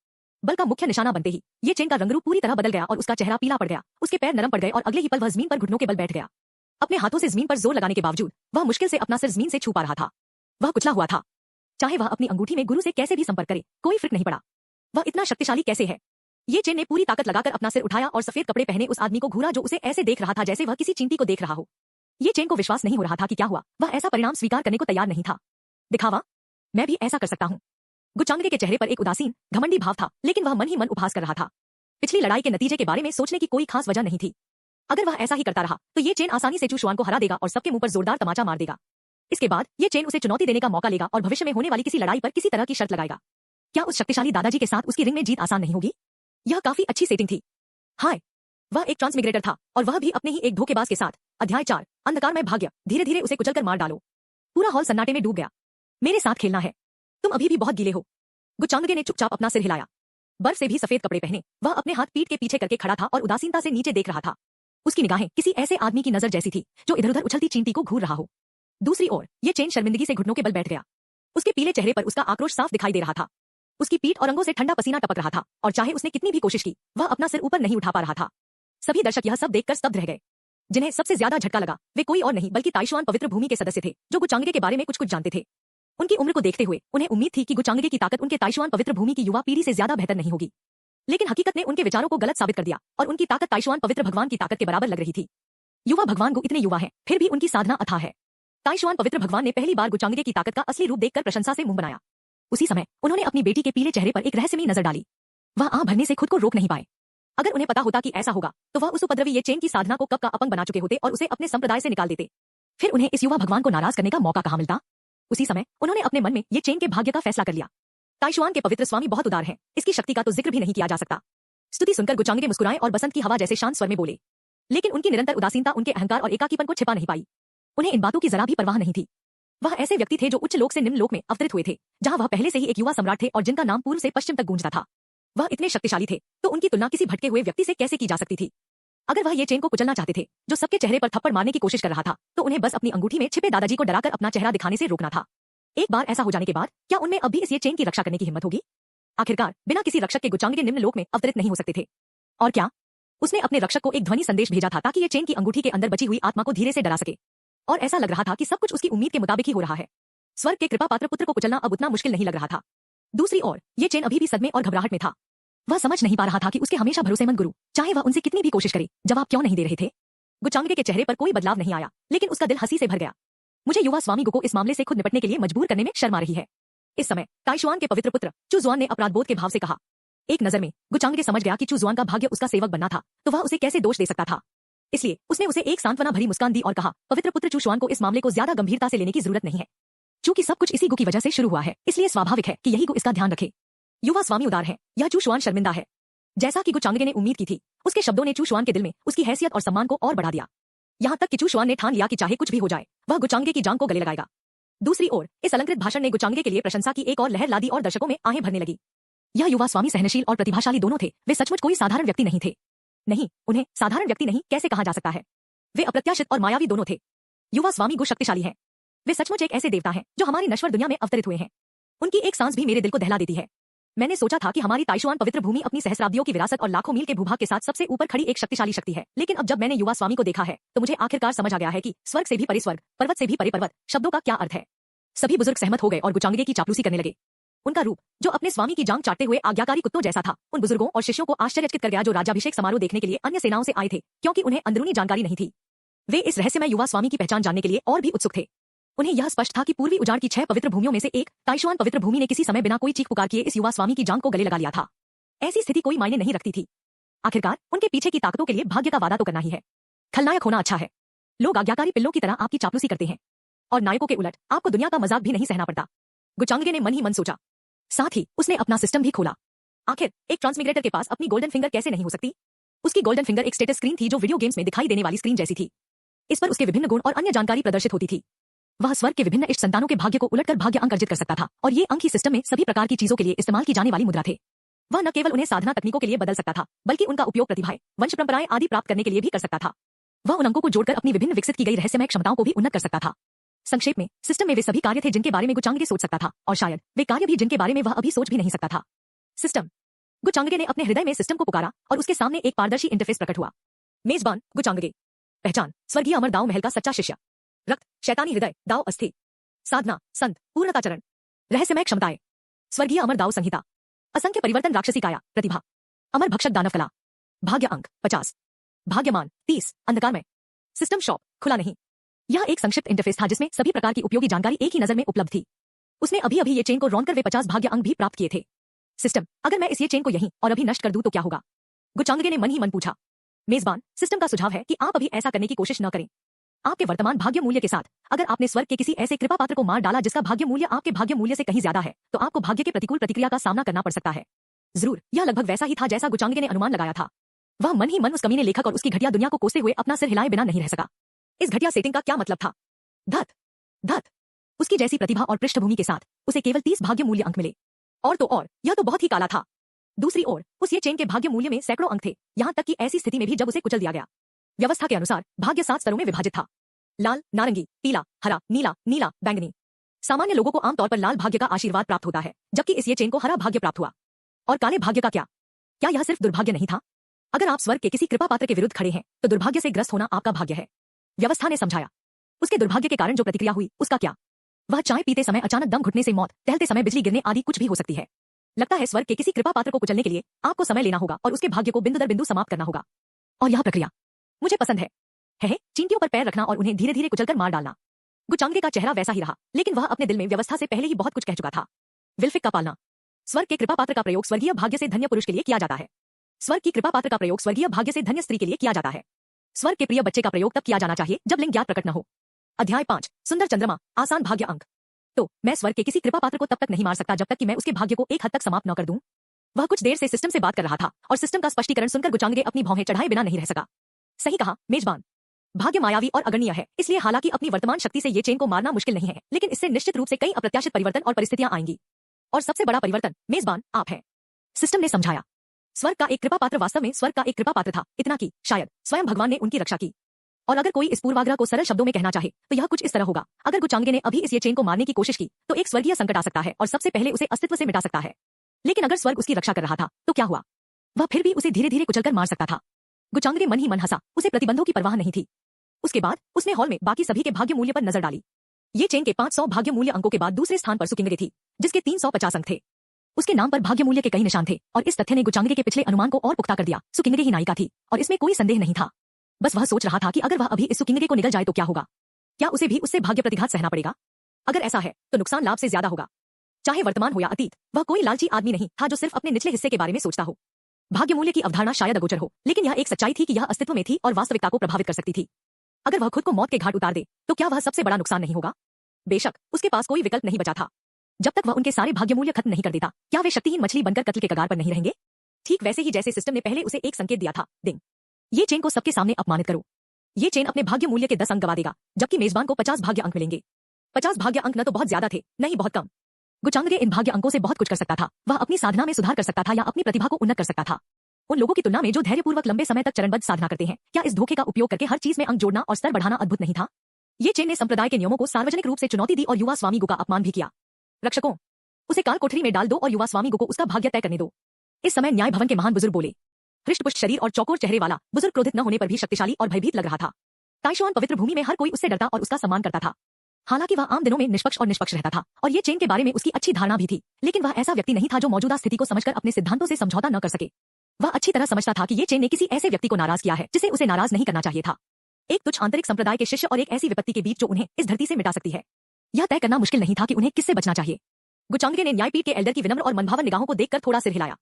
बल का मुख्य निशाना बनते ही ये चेन का रंगरूप पूरी तरह बदल गया और उसका चेहरा पीला पड़ गया। उसके पैर नरम पड़ गए और अगले ही पल वह जमीन पर घुटनों के बल बैठ गया। अपने हाथों से जमीन पर जोर लगाने के बावजूद वह मुश्किल से अपना सिर जमीन से छू पा रहा था। वह कुचला हुआ था। चाहे वह अपनी अंगूठी में गुरु से कैसे भी संपर्क करे, कोई फर्क नहीं पड़ा। वह इतना शक्तिशाली कैसे है? ये चेन ने पूरी ताकत लगाकर अपना सिर उठाया और सफेद कपड़े पहने उस आदमी को घूरा जो उसे ऐसे देख रहा था जैसे वह किसी चींटी को देख रहा हो। ये चेन को विश्वास नहीं हो रहा था कि क्या हुआ। वह ऐसा परिणाम स्वीकार करने को तैयार नहीं था। दिखावा? मैं भी ऐसा कर सकता हूँ। गुचांगगे के चेहरे पर एक उदासीन, घमंडी भाव था, लेकिन वह मन ही मन उपहास कर रहा था। पिछली लड़ाई के नतीजे के बारे में सोचने की कोई खास वजह नहीं थी। अगर वह ऐसा ही करता रहा तो ये चेन आसानी से चूशुआन को हरा देगा और सबके मुंह पर जोरदार तमाचा मार देगा। इसके बाद ये चेन उसे चुनौती देने का मौका लेगा और भविष्य में होने वाली किसी लड़ाई पर किसी तरह की शर्त लगाएगा। क्या उस शक्तिशाली दादाजी के साथ उसकी रिंग में जीत आसान नहीं होगी? यह काफी अच्छी सेटिंग थी। हाय, वह एक ट्रांसमिग्रेटर था और वह भी अपने ही एक धोखेबाज के साथ। अध्याय 4, अंधकार में भाग्य। धीरे धीरे उसे कुचलकर मार डालो। पूरा हॉल सन्नाटे में डूब गया। मेरे साथ खेलना है? तुम अभी भी बहुत गीले हो। गुचांगगे ने चुपचाप अपना सिर हिलाया। बर्फ से भी सफेद कपड़े पहने वह अपने हाथ पीठ के पीछे करके खड़ा था और उदासीनता से नीचे देख रहा था। उसकी निगाहें किसी ऐसे आदमी की नजर जैसी थी जो इधर उधर उछलती चींटी को घूर रहा हो। दूसरी ओर ये चेन शर्मिंदगी से घुटनों के बल बैठ गया। उसके पीले चेहरे पर उसका आक्रोश साफ दिखाई दे रहा था। उसकी पीठ और अंगों से ठंडा पसीना टपक रहा था और चाहे उसने कितनी भी कोशिश की वह अपना सिर ऊपर नहीं उठा पा रहा था। सभी दर्शक यह सब देखकर स्तब्ध रह गए। जिन्हें सबसे ज्यादा झटका लगा वे कोई और नहीं बल्कि ताइशुआन पवित्र भूमि के सदस्य थे जो गुचांगगे के बारे में कुछ जानते थे। उनकी उम्र को देखते हुए उन्हें उम्मीद थी कि गुचांगगे की ताकत उनके ताइशुआन पवित्र भूमि की युवा पीढ़ी से ज्यादा बेहतर नहीं होगी। लेकिन हकीकत ने उनके विचारों को गलत साबित कर दिया और उनकी ताकत ताइशुआन पवित्र भगवान की ताकत के बराबर लग रही थी। युवा भगवान गु इतने युवा हैं, फिर भी उनकी साधना अथाह है। ताइशुआन पवित्र भगवान ने पहली बार गुचांगगे की ताकत का असली रूप देखकर प्रशंसा से मुंह बनाया। उसी समय उन्होंने अपनी बेटी के पीले चेहरे पर एक रहस्यमयी नजर डाली। वह आंख भरने से खुद को रोक नहीं पाए। अगर उन्हें पता होता कि ऐसा होगा तो वह उस उपद्रवी ये चेन की साधना को कब का अपंग बना चुके होते और उसे अपने संप्रदाय से निकाल देते। फिर उन्हें इस युवा भगवान को नाराज करने का मौका कहाँ मिलता। उसी समय उन्होंने अपने मन में ये चेन के भाग्य का फैसला कर लिया। ताइशुआन के पवित्र स्वामी बहुत उदार हैं, इसकी शक्ति का तो जिक्र भी नहीं किया जा सकता। स्तुति सुनकर गुचांगगे मुस्कुराए और बसंत की हवा जैसे शांत स्वर में बोले। लेकिन उनकी निरंतर उदासीनता उनके अहंकार और एकाकीपन को छिपा नहीं पाई। उन्हें इन बातों की जरा भी परवाह नहीं थी। वह ऐसे व्यक्ति थे जो उच्च लोक से निम्न लोक में अवतरित हुए थे, जहां वह पहले से ही एक युवा सम्राट थे और जिनका नाम पूर्व से पश्चिम तक गूंजता था। वह इतने शक्तिशाली थे तो उनकी तुलना किसी भटके हुए व्यक्ति से कैसे की जा सकती थी। अगर वह ये चेन को कुचलना चाहते थे जो सबके चेहरे पर थप्पड़ मारने की कोशिश कर रहा था, तो उन्हें बस अपनी अंगूठी में छिपे दादाजी को डराकर अपना चेहरा दिखाने से रोकना था। एक बार ऐसा हो जाने के बाद क्या उनमें अब भी इस ये चेन की रक्षा करने की हिम्मत होगी? आखिरकार बिना किसी रक्षक के गुचांगगे निम्न लोक में अवतरित नहीं हो सकते थे। और क्या उसने अपने रक्षक को एक ध्वनि संदेश भेजा था ताकि ये चेन की अंगूठी के अंदर बची हुई आत्मा को धीरे से डरा सके। और ऐसा लग रहा था कि सब कुछ उसकी उम्मीद के मुताबिक ही हो रहा है। स्वर्ग के कृपा पात्र पुत्र को कुचलना अब उतना मुश्किल नहीं लग रहा था। दूसरी ओर ये चेन अभी भी सदमे और घबराहट में था। वह समझ नहीं पा रहा था कि उसके हमेशा भरोसेमंद गुरु, चाहे वह उनसे कितनी भी कोशिश करे, जवाब क्यों नहीं दे रहे थे। गुचांगगे के चेहरे पर कोई बदलाव नहीं आया, लेकिन उसका दिल हंसी से भर गया। मुझे युवा स्वामी गु को इस मामले से खुद निपटने के लिए मजबूर करने में शर्म आ रही है। इस समय ताइशुआन के पवित्र पुत्र चुजुआन ने अपराधबोध के भाव से कहा। एक नजर में गुचांगगे समझ गया कि चुजुआन का भाग्य उसका सेवक बनना था, तो वह उसे कैसे दोष दे सकता था। इसलिए उसने उसे एक सांत्वना भरी मुस्कान दी और कहा, पवित्र पुत्र चुजुआन को इस मामले को ज्यादा गंभीरता से लेने की जरूरत नहीं है। चूंकि सब कुछ इसी गु की वजह से शुरू हुआ है, इसलिए स्वाभाविक है कि यही गु इसका ध्यान रखे। युवा स्वामी उदार है, यह चुजुआन शर्मिंदा है। जैसा कि गुचांगगे ने उम्मीद की थी, उसके शब्दों ने चुजुआन के दिल में उसकी हैसियत और सम्मान को और बढ़ा दिया। यहाँ तक कि चुजुआन ने ठान लिया कि चाहे कुछ भी हो जाए वह गुचांगगे की जांग को गले लगाएगा। दूसरी ओर इस अलंकृत भाषण ने गुचांगगे के लिए प्रशंसा की एक और लहर ला दी और दर्शकों में आहें भरने लगी। यह युवा स्वामी सहनशील और प्रतिभाशाली दोनों थे। वे सचमुच कोई साधारण व्यक्ति नहीं थे। नहीं, उन्हें साधारण व्यक्ति नहीं कैसे कहा जा सकता है। वे अप्रत्याशित और मायावी दोनों थे। युवा स्वामी गु शक्तिशाली हैं। वे सचमुच एक ऐसे देवता हैं जो हमारी नश्वर दुनिया में अवतरित हुए हैं। उनकी एक सांस भी मेरे दिल को दहला देती है। मैंने सोचा था कि हमारी ताइशुआन पवित्र भूमि अपनी सहस्राब्दियों की विरासत और लाखों मील के भूभाग के साथ सबसे ऊपर खड़ी एक शक्तिशाली शक्ति है, लेकिन अब जब मैंने युवा स्वामी को देखा है तो मुझे आखिरकार समझ आ गया है कि स्वर्ग से भी परे स्वर्ग, पर्वत से भी परे पर्वत शब्दों का क्या अर्थ है। सभी बुजुर्ग सहमत हो गए और गुचांगगे की चापलूसी करने लगे। उनका रूप, जो अपने स्वामी की जांग चाटते हुए आज्ञाकारी कुत्तों जैसा था, उन बुजुर्गों और शिष्यों को आश्चर्यचकित कर गया जो राज्याभिषेक समारोह देखने के लिए अन्य सेनाओं से आए थे, क्योंकि उन्हें अंदरूनी जानकारी नहीं थी। वे इस रहस्यमय युवा स्वामी की पहचान जानने के लिए और भी उत्सुक थे। उन्हें यह स्पष्ट था कि पूर्वी उजाड़ की 6 पवित्र भूमियों में से एक ताइशुआन पवित्र भूमि ने किसी समय बिना कोई चीख पुकार किए इस युवा स्वामी की जांग को गले लगा लिया था। ऐसी स्थिति कोई मायने नहीं रखती थी। आखिरकार उनके पीछे की ताकतों के लिए भाग्य का वादा तो करना ही है। खलनायक होना अच्छा है। लोग आज्ञाकारी पिल्लों की तरह आपकी चापलूसी करते हैं और नायकों के उलट आपको दुनिया का मजाक भी नहीं सहना पड़ता। गुचांगगे ने मन ही मन सोचा। साथ ही उसने अपना सिस्टम भी खोला। आखिर एक ट्रांसमिग्रेटर के पास अपनी गोल्डन फिंगर कैसे नहीं हो सकती। उसकी गोल्डन फिंगर एक स्टेटस स्क्रीन थी जो वीडियो गेम्स में दिखाई देने वाली स्क्रीन जैसी थी। इस पर उसके विभिन्न गुण और अन्य जानकारी प्रदर्शित होती थी। वह स्वर्ग के विभिन्न इष्ट संतानों के भाग्य को उलटकर भाग्य अंक अर्जित कर सकता था और ये अंक ही सिस्टम में सभी प्रकार की चीजों के लिए इस्तेमाल की जाने वाली मुद्रा थे। वह न केवल उन्हें साधना तकनीकों के लिए बदल सकता था, बल्कि उनका उपयोग प्रतिभाएं, वंश परंपराएं आदि प्राप्त करने के लिए भी कर सकता था। वह उन अंकों को जोड़कर अपनी विभिन्न विकसित की गई रहस्यमय क्षमताओं को भी उन्नत कर सकता था। संक्षेप में, सिस्टम में वे सभी कार्य थे जिनके बारे में गुचांगगे सोच सकता था, और शायद वे कार्य भी जिनके बारे में वह अभी सोच भी नहीं सकता था। सिस्टम। गुचांगगे ने अपने हृदय में सिस्टम को पुकारा और उसके सामने एक पारदर्शी इंटरफेस प्रकट हुआ। मेजबान गुचांगगे। पहचान, स्वर्गीय अमर दाव महल का सच्चा शिष्य। रक्त, शैतानी हृदय, दाव अस्थि। साधना, संत, पूर्णताचरण। रहस्यमय क्षमताएं, स्वर्गीय अमर दाव संहिता। असंख्य परिवर्तन, राक्षसी काया, प्रतिभा। अमर भक्षक दानव कला। भाग्य अंक 50। भाग्यमान 30। अंधकार में। सिस्टम शॉप खुला नहीं। यह एक संक्षिप्त इंटरफेस था जिसमें सभी प्रकार की उपयोगी जानकारी एक ही नजर में उपलब्ध थी। उसने अभी अभी ये चेन को रौंद कर वे 50 भाग्य अंक भी प्राप्त किए थे। सिस्टम, अगर मैं इस ये चेन को यहीं और अभी नष्ट कर दूं तो क्या होगा? गुचांगगे ने मन ही मन पूछा। मेजबान, सिस्टम का सुझाव है कि आप अभी ऐसा करने की कोशिश न करें। आपके वर्तमान भाग्य मूल्य के साथ अगर आपने स्वर्ग के किसी ऐसे कृपा पात्र को मार डाला जिसका भाग्य मूल्य आपके भाग्य मूल्य से कहीं ज्यादा है, तो आपको भाग्य के प्रतिकूल प्रतिक्रिया का सामना करना पड़ सकता है। जरूर, यह लगभग वैसा ही था जैसा गुचांगगे ने अनुमान लगाया था। वह मन ही मन उस कमीने लेखक और उसकी घटिया दुनिया को कोसते हुए अपना सिर हिलाए बिना नहीं रह सका। इस घटिया सेटिंग का क्या मतलब था? धत धत। उसकी जैसी प्रतिभा और पृष्ठभूमि के साथ उसे केवल 30 भाग्य मूल्य अंक मिले। और तो और, यह तो बहुत ही काला था। दूसरी ओर, उस ये चेन के भाग्य मूल्य में सैकड़ों अंक थे, यहां तक कि ऐसी स्थिति में भी जब उसे कुचल दिया गया। व्यवस्था के अनुसार भाग्य 7 स्तरों में विभाजित था। लाल, नारंगी, पीला, हरा, नीला, नीला, बैंगनी। सामान्य लोगों को आमतौर पर लाल भाग्य का आशीर्वाद प्राप्त होता है, जबकि इस ये चेन को हरा भाग्य प्राप्त हुआ। और काले भाग्य का क्या? क्या यह सिर्फ दुर्भाग्य नहीं था? अगर आप स्वर्ग के किसी कृपा पात्र के विरुद्ध खड़े हैं, तो दुर्भाग्य से ग्रस्त होना आपका भाग्य है। व्यवस्था ने समझाया। उसके दुर्भाग्य के कारण जो प्रतिक्रिया हुई, उसका क्या? वह चाय पीते समय अचानक दम घुटने से मौत, टहलते समय बिजली गिरने आदि कुछ भी हो सकती है। लगता है स्वर्ग के किसी कृपा पात्र को कुचलने के लिए आपको समय लेना होगा और उसके भाग्य को बिंदु दर बिंदु समाप्त करना होगा। और यह प्रक्रिया मुझे पसंद है। चींटियों पर पैर रखना और उन्हें धीरे धीरे कुचलकर मार डालना। गुचांगगे का चेहरा वैसा ही रहा, लेकिन वह अपने दिल में व्यवस्था से पहले ही बहुत कुछ कह चुका था। विल्फिक का पालना। स्वर्ग के कृपा पात्र का प्रयोग स्वर्गीय भाग्य से धन्य पुरुष के लिए किया जाता है। स्वर्ग की कृपा पात्र का प्रयोग स्वर्गीय भाग्य से धन्य स्त्री के लिए किया जाता है। स्वर्ग के प्रिय बच्चे का प्रयोग तब किया जाना चाहिए जब लिंग ज्ञात प्रकट न हो। अध्याय 5, सुंदर चंद्रमा, आसान भाग्य अंक। तो मैं स्वर्ग के किसी कृपा पात्र को तब तक नहीं मार सकता जब तक कि मैं उसके भाग्य को एक हद तक समाप्त न कर दूं। वह कुछ देर से सिस्टम से बात कर रहा था और सिस्टम का स्पष्टीकरण सुनकर गुचांगगे अपनी भौहें चढ़ाए बिना नहीं रह सका। सही कहा मेजबान। भाग्य मायावी और अगणनीय है, इसलिए हालांकि अपनी वर्तमान शक्ति से ये चेन को मारना मुश्किल नहीं है, लेकिन इससे निश्चित रूप से कई अप्रत्याशित परिवर्तन और परिस्थितियां आएंगी। और सबसे बड़ा परिवर्तन मेजबान आप हैं। सिस्टम ने समझाया। स्वर्ग का एक कृपा पात्र वास्तव में स्वर्ग का एक कृपा पात्र था, इतना कि शायद स्वयं भगवान ने उनकी रक्षा की। और अगर कोई इस पूर्वाग्रह को सरल शब्दों में कहना चाहे तो यह कुछ इस तरह होगा। अगर गुचांगगे ने अभी इस ये चेन को मारने की कोशिश की तो एक स्वर्गीय संकट आ सकता है और सबसे पहले उसे अस्तित्व से मिटा सकता है। लेकिन अगर स्वर्ग उसकी रक्षा कर रहा था तो क्या हुआ? वह फिर भी उसे धीरे धीरे कुचलकर मार सकता था। गुचांगगे मन ही मन हंसा, उसे प्रतिबंधों की परवाह नहीं थी। उसके बाद उसने हॉल में बाकी सभी के भाग्य मूल्य पर नजर डाली। ये चेन के 500 भाग्य मूल्य अंकों के बाद दूसरे स्थान पर सुकिंगगे थी, जिसके 350 अंक थे। उसके नाम पर भाग्य मूल्य के कई निशान थे और इस तथ्य ने गुचांगगे के पिछले अनुमान को और पुख्ता कर दिया। सुकिंगगे ही नायिका थी और इसमें कोई संदेह नहीं था। बस वह सोच रहा था कि अगर वह अभी इस सुकिंगगे को निगल जाए तो क्या होगा? क्या उसे भी उससे भाग्य प्रतिघात सहना पड़ेगा? अगर ऐसा है तो नुकसान लाभ से ज्यादा होगा। चाहे वर्तमान हो या अतीत, वह कोई लालची आदमी नहीं था जो सिर्फ अपने निचले हिस्से के बारे में सोचता हो। भाग्य मूल्य की अवधारणा शायद अगोचर हो, लेकिन यह एक सच्चाई थी कि यह अस्तित्व में थी और वास्तविकता को प्रभावित कर सकती थी। अगर वह खुद को मौत के घाट उतार दे तो क्या वह सबसे बड़ा नुकसान नहीं होगा? बेशक उसके पास कोई विकल्प नहीं बचा था। जब तक वह उनके सारे भाग्य मूल्य खत्म नहीं कर देता, क्या वे शक्तिहीन मछली बनकर कत्ल के कगार पर नहीं रहेंगे? ठीक वैसे ही जैसे सिस्टम ने पहले उसे एक संकेत दिया था, डिंग, ये चेन को सबके सामने अपमानित करो। ये चेन अपने भाग्य मूल्य के 10 अंक गवा देगा, जबकि मेजबान को 50 भाग्य अंक मिलेंगे। 50 भाग्य अंक न तो बहुत ज्यादा थे, न ही बहुत कम। गुचांगगे इन भाग्य अंकों से बहुत कुछ कर सकता था। वह अपनी साधना में सुधार कर सकता था या अपनी प्रतिभा को उन्नत कर सकता था। उन लोगों की तुलना में जो धैर्यपूर्वक लंबे समय तक चरणबद्ध साधना करते हैं, क्या इस धोखे का उपयोग करके हर चीज में अंक जोड़ना और स्तर बढ़ाना अद्भुत नहीं था? ये चेन ने संप्रदाय के नियमों को सार्वजनिक रूप से चुनौती दी और युवा स्वामी गो का अपमान भी किया। रक्षकों, उसे काल कोठरी में डाल दो और युवा स्वामी गो को उसका भाग्य तय करने दो। इस समय न्याय भवन के महान बुजुर्ग बोले। हृष्टपुष्ट शरीर और चौकोर चेहरे वाला बुजुर्ग क्रोधित न होने पर भी शक्तिशाली और भयभीत लग रहा था। ताइशुआन पवित्र भूमि में हर कोई उससे डरता और उसका सम्मान करता था। हालांकि वह आम दिनों में निष्पक्ष और निष्पक्ष रहता था और ये चेन के बारे में उसकी अच्छी धारणा भी थी, लेकिन वह ऐसा व्यक्ति नहीं था जो मौजूदा स्थिति को समझकर अपने सिद्धांतों से समझौता न कर सके। वह अच्छी तरह समझता था कि ये चेन ने किसी ऐसे व्यक्ति को नाराज किया है जिसे उसे नाराज नहीं करना चाहिए था। एक तुच्छ आंतरिक संप्रदाय के शिष्य और एक ऐसी विपत्ति के बीच जो उन्हें इस धरती से मिटा सकती है। यह तय करना मुश्किल नहीं था कि उन्हें किससे बचना चाहिए। गुचांगगे ने न्यायपीठ के एल्डर की विनम्र और मनभावन निगाहों को देखकर थोड़ा सिर हिलाया।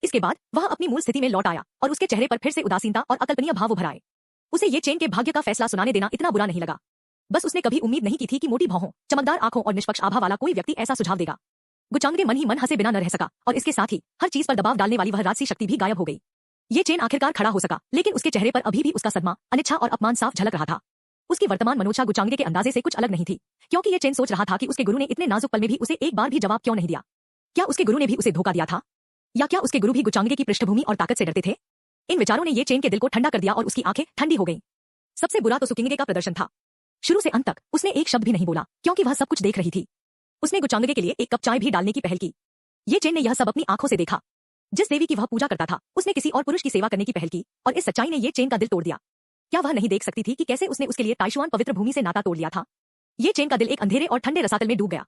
इसके बाद वह अपनी मूल स्थिति में लौट आया और उसके चेहरे पर फिर से उदासीनता और अकल्पनीय भाव उभर आए। उसे ये चेन के भाग्य का फैसला सुनाने देना इतना बुरा नहीं लगा। बस उसने कभी उम्मीद नहीं की थी कि मोटी भौहों, चमकदार आंखों और निष्पक्ष आभा वाला कोई व्यक्ति ऐसा सुझाव देगा। गुचांगगे मन ही मन हंसे बिना न रह सका और इसके साथ ही हर चीज पर दबाव डालने वाली वह राजसी शक्ति भी गायब हो गई। ये चेन आखिरकार खड़ा हो सका, लेकिन उसके चेहरे पर अभी भी उसका सदमा, अनिच्छा और अपमान साफ झलक रहा था। उसकी वर्तमान मनोचा गुचांगे के अंदाजे से कुछ अलग नहीं थी, क्योंकि ये चेन सोच रहा था कि उसके गुरु ने इतने नाजुक पल में भी उसे एक बार भी जवाब क्यों नहीं दिया। क्या उसके गुरु ने भी उसे धोखा दिया था, या क्या उसके गुरु भी गुचांगे की पृष्ठभूमि और ताकत से डरते थे। इन विचारों ने ये चेन के दिल को ठंडा कर दिया और उसकी आंखें ठंडी हो गईं। सबसे बुरा तो सुकिंगे का प्रदर्शन था। शुरू से अंत तक उसने एक शब्द भी नहीं बोला, क्योंकि वह सब कुछ देख रही थी। उसने गुचांगे के लिए एक कप चाय भी डालने की पहल की। ये चेन ने यह सब अपनी आंखों से देखा। जिस देवी की वह पूजा करता था, उसने किसी और पुरुष की सेवा करने की पहल की, और इस सच्चाई ने ये चेन का दिल तोड़ दिया। क्या वह नहीं देख सकती थी कि कैसे उसने उसके लिए ताइशुआन पवित्र भूमि से नाता तोड़ लिया था। ये चेन का दिल एक अंधेरे और ठंडे रसातल में डूब गया।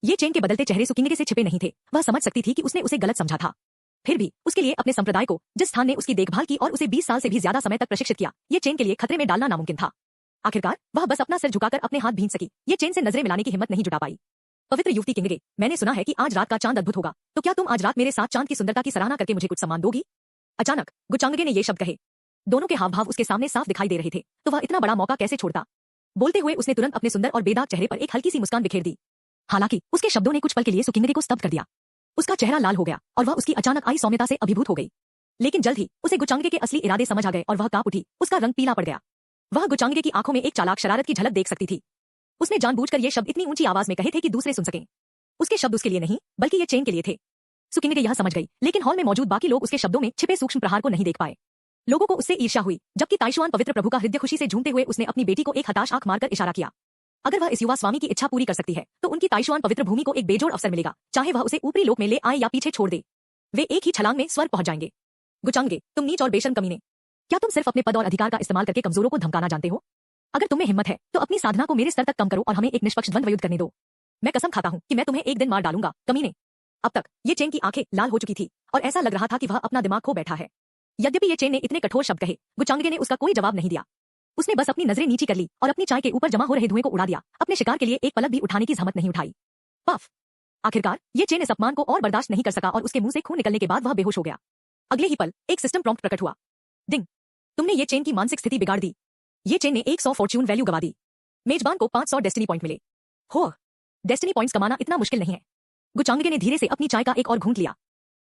ये चेन के बदलते चेहरे सुकिंगे से छिपे नहीं थे। वह समझ सकती थी कि उसने उसे गलत समझा था। फिर भी उसके लिए अपने संप्रदाय को, जिस स्थान ने उसकी देखभाल की और उसे 20 साल से भी ज्यादा समय तक प्रशिक्षित किया, ये चेन के लिए खतरे में डालना नामुमकिन था। आखिरकार वह बस अपना सिर झुकाकर अपने हाथ भींच सकी। ये चेन से नजरें मिलाने की हिम्मत नहीं जुटा पाई। पवित्र युवती किंगगे, मैंने सुना है कि आज रात का चांद अद्भुत होगा, तो क्या तुम आज रात मेरे साथ चांद की सुंदरता की सराहना करके मुझे कुछ सम्मान दोगी। अचानक गुचांगे ने ये शब्द कहे। दोनों के हाव भाव उसके सामने साफ दिखाई दे रहे थे, तो वह इतना बड़ा मौका कैसे छोड़ता। बोलते हुए उसने तुरंत अपने सुंदर और बेदाग चेहरे पर एक हल्की सी मुस्कान बिखेर दी। हालांकि उसके शब्दों ने कुछ पल के लिए सुकिंगे को स्तब्ध कर दिया। उसका चेहरा लाल हो गया और वह उसकी अचानक आई सौम्यता से अभिभूत हो गई। लेकिन जल्द ही उसे गुचांगे के असली इरादे समझ आ गए और वह कांप उठी। उसका रंग पीला पड़ गया। वह गुचांगे की आंखों में एक चालाक शरारत की झलक देख सकती थी। उसने जानबूझकर ये शब्द इतनी ऊंची आवाज में कहे थे कि दूसरे सुन सकें। उसके शब्द उसके लिए नहीं, बल्कि ये चेन के लिए थे। सुकिंगे यह समझ गई, लेकिन हॉल में मौजूद बाकी लोग उसके शब्दों में छिपे सूक्ष्म प्रहार को नहीं देख पाए। लोगों को उससे ईर्ष्या हुई, जबकि ताइशुआन पवित्र प्रभु का हृदय खुशी से झूमते हुए उसने अपनी बेटी को एक हताश आंख मारकर इशारा किया। अगर वह इस युवा स्वामी की इच्छा पूरी कर सकती है, तो उनकी ताइशुआन पवित्र भूमि को एक बेजोड़ अवसर मिलेगा, चाहे वह उसे ऊपरी लोक में ले आए या पीछे छोड़ दे। वे एक ही छलांग में स्वर्ग पहुंच जाएंगे। गुचांगे, तुम नीच और बेशर्म कमीने, क्या तुम सिर्फ अपने पद और अधिकार का इस्तेमाल करके कमजोरों को धमकाना जानते हो। अगर तुम्हें हिम्मत है तो अपनी साधना को मेरे स्तर तक कम करो और हमें एक निष्पक्ष द्वंद्व युद्ध करने दो। मैं कसम खाता हूं कि मैं तुम्हें एक दिन मार डालूंगा, कमीने। अब तक ये चेन की आंखें लाल हो चुकी थी और ऐसा लग रहा था कि वह अपना दिमाग खो बैठा है। यद्यपि ये चेन ने इतने कठोर शब्द कहे, गुचांगे ने उसका कोई जवाब नहीं दिया। उसने बस अपनी नजरें नीची कर ली और अपनी चाय के ऊपर जमा हो रहे धुएं को उड़ा दिया। अपने शिकार के लिए एक पलक भी उठाने की जहमत नहीं उठाई। पफ! आखिरकार ये चेन इस अपमान को और बर्दाश्त नहीं कर सका और उसके मुंह से खून निकलने के बाद वह बेहोश हो गया। अगले ही पल एक सिस्टम प्रॉम्प्ट प्रकट हुआ। डिंग! तुमने ये चेन की मानसिक स्थिति बिगाड़ दी। ये चेन ने 100 फॉर्च्यून वैल्यू गवा दी। मेजबान को 500 डेस्टिनी पॉइंट मिले। हो! डेस्टिनी पॉइंट्स कमाना इतना मुश्किल नहीं है। गुचांगे ने धीरे से अपनी चाय का एक और घूंट लिया।